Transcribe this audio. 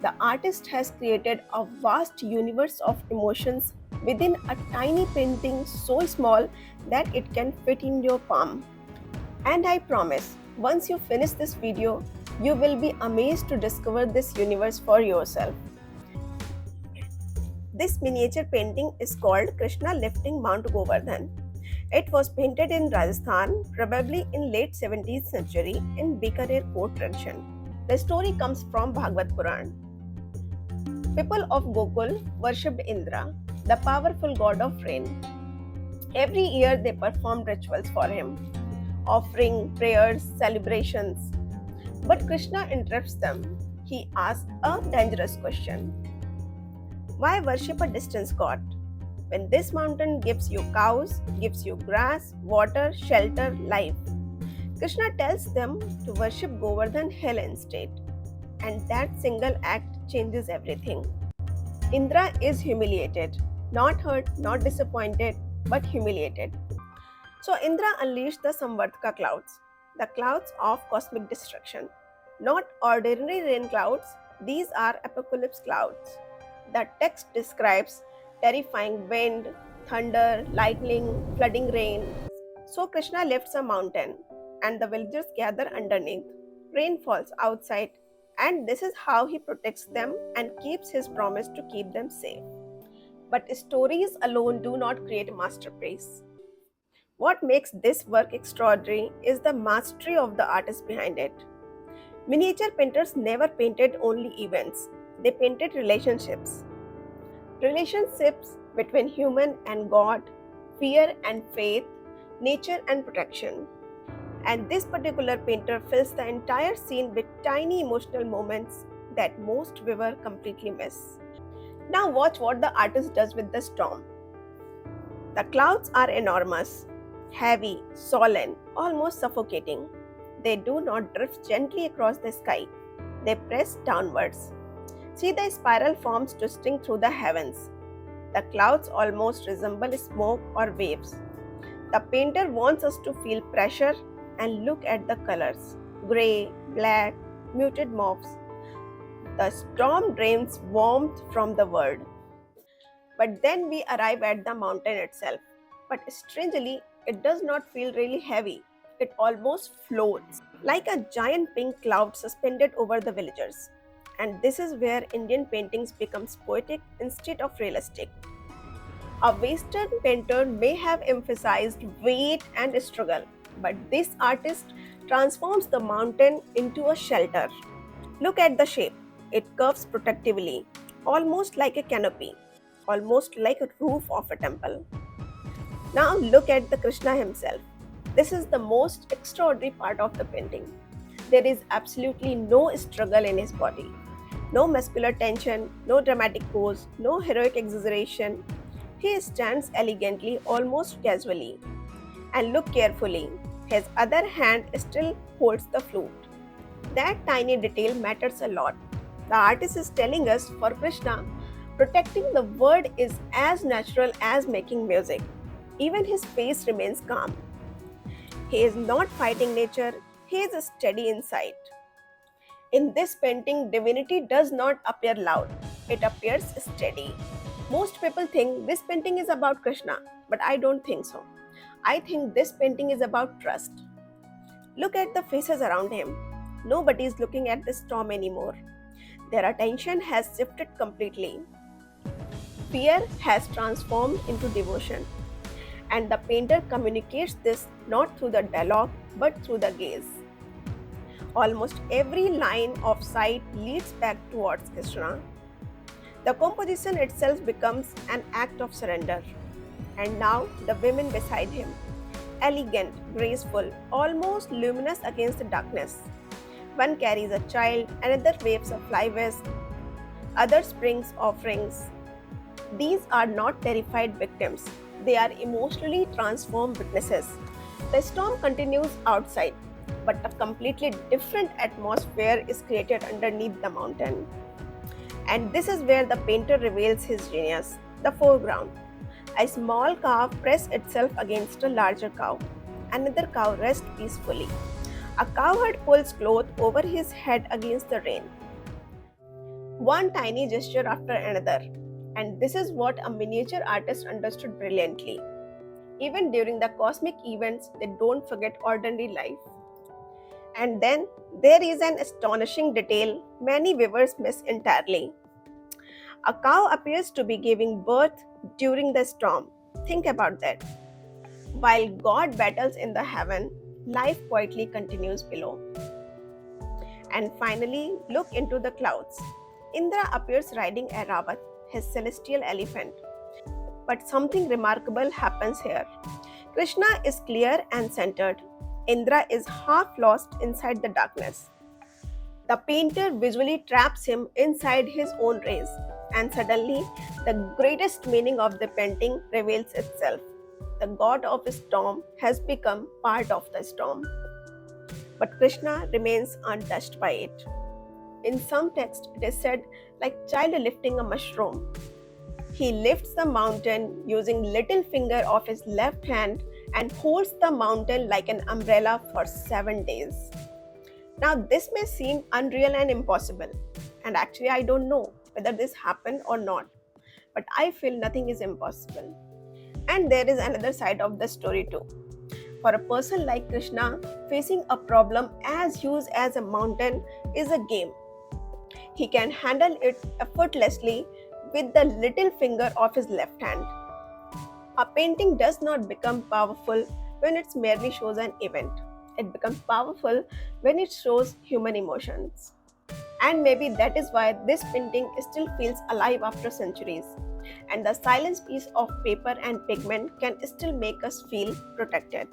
The artist has created a vast universe of emotions within a tiny painting so small that it can fit in your palm. And I promise, once you finish this video, you will be amazed to discover this universe for yourself. This miniature painting is called Krishna lifting Mount Govardhan. It was painted in Rajasthan, probably in late 17th century in Bikaner court tradition. The story comes from Bhagavad Puran. People of Gokul worshipped Indra, the powerful god of rain. Every year they performed rituals for him, offering prayers, celebrations. But Krishna interrupts them. He asks a dangerous question. Why worship a distant god? When this mountain gives you cows, gives you grass, water, shelter, life. Krishna tells them to worship Govardhan hill instead. And that single act changes everything. Indra is humiliated, not hurt, not disappointed, but humiliated. So Indra unleashed the Samvartaka clouds, the clouds of cosmic destruction. Not ordinary rain clouds, these are apocalypse clouds. The text describes terrifying wind, thunder, lightning, flooding rain. So Krishna lifts a mountain and the villagers gather underneath. Rain falls outside, and this is how he protects them and keeps his promise to keep them safe. But stories alone do not create a masterpiece. What makes this work extraordinary is the mastery of the artist behind it. Miniature painters never painted only events, they painted relationships. Relationships between human and God, fear and faith, nature and protection. And this particular painter fills the entire scene with tiny emotional moments that most viewers completely miss. Now watch what the artist does with the storm. The clouds are enormous, heavy, solemn, almost suffocating. They do not drift gently across the sky, they press downwards. See the spiral forms twisting through the heavens. The clouds almost resemble smoke or waves. The painter wants us to feel pressure and look at the colors grey, black, muted mauves. The storm drains warmth from the world. But then we arrive at the mountain itself. But strangely, it does not feel really heavy. It almost floats, like a giant pink cloud suspended over the villagers. And this is where Indian paintings becomes poetic instead of realistic. A Western painter may have emphasized weight and struggle, but this artist transforms the mountain into a shelter. Look at the shape. It curves protectively, almost like a canopy, almost like a roof of a temple. Now look at the Krishna himself. This is the most extraordinary part of the painting. There is absolutely no struggle in his body. No muscular tension, no dramatic pose, no heroic exaggeration. He stands elegantly, almost casually. And look carefully, his other hand still holds the flute. That tiny detail matters a lot. The artist is telling us for Krishna, protecting the word is as natural as making music. Even his face remains calm. He is not fighting nature, he is steady inside. In this painting, divinity does not appear loud, it appears steady. Most people think this painting is about Krishna, but I don't think so. I think this painting is about trust. Look at the faces around him. Nobody is looking at the storm anymore. Their attention has shifted completely. Fear has transformed into devotion. And the painter communicates this not through the dialogue but through the gaze. Almost every line of sight leads back towards Krishna. The composition itself becomes an act of surrender. And now the women beside him, elegant, graceful, almost luminous against the darkness. One carries a child, another waves a fly vest, others brings offerings. These are not terrified victims, they are emotionally transformed witnesses. The storm continues outside, but a completely different atmosphere is created underneath the mountain. And this is where the painter reveals his genius. The foreground. A small cow presses itself against a larger cow. Another cow rests peacefully. A cowherd pulls cloth over his head against the rain. one tiny gesture after another. And this is what a miniature artist understood brilliantly. Even during the cosmic events, they don't forget ordinary life. And then there is an astonishing detail many viewers miss entirely. A cow appears to be giving birth during the storm. Think about that. While God battles in the heaven, life quietly continues below. And finally, look into the clouds. Indra appears riding a Ravat, his celestial elephant. But something remarkable happens here. Krishna is clear and centered. Indra is half lost inside the darkness. The painter visually traps him inside his own rays, and suddenly the greatest meaning of the painting reveals itself. The god of storm has become part of the storm, but Krishna remains untouched by it. In some texts, it is said like child lifting a mushroom. He lifts the mountain using little finger of his left hand and holds the mountain like an umbrella for 7 days. Now, this may seem unreal and impossible, and actually, I don't know whether this happened or not, but I feel nothing is impossible. And there is another side of the story too. For a person like Krishna, facing a problem as huge as a mountain is a game. He can handle it effortlessly with the little finger of his left hand. A painting does not become powerful when it merely shows an event. It becomes powerful when it shows human emotions. And maybe that is why this painting still feels alive after centuries. And the silent piece of paper and pigment can still make us feel protected.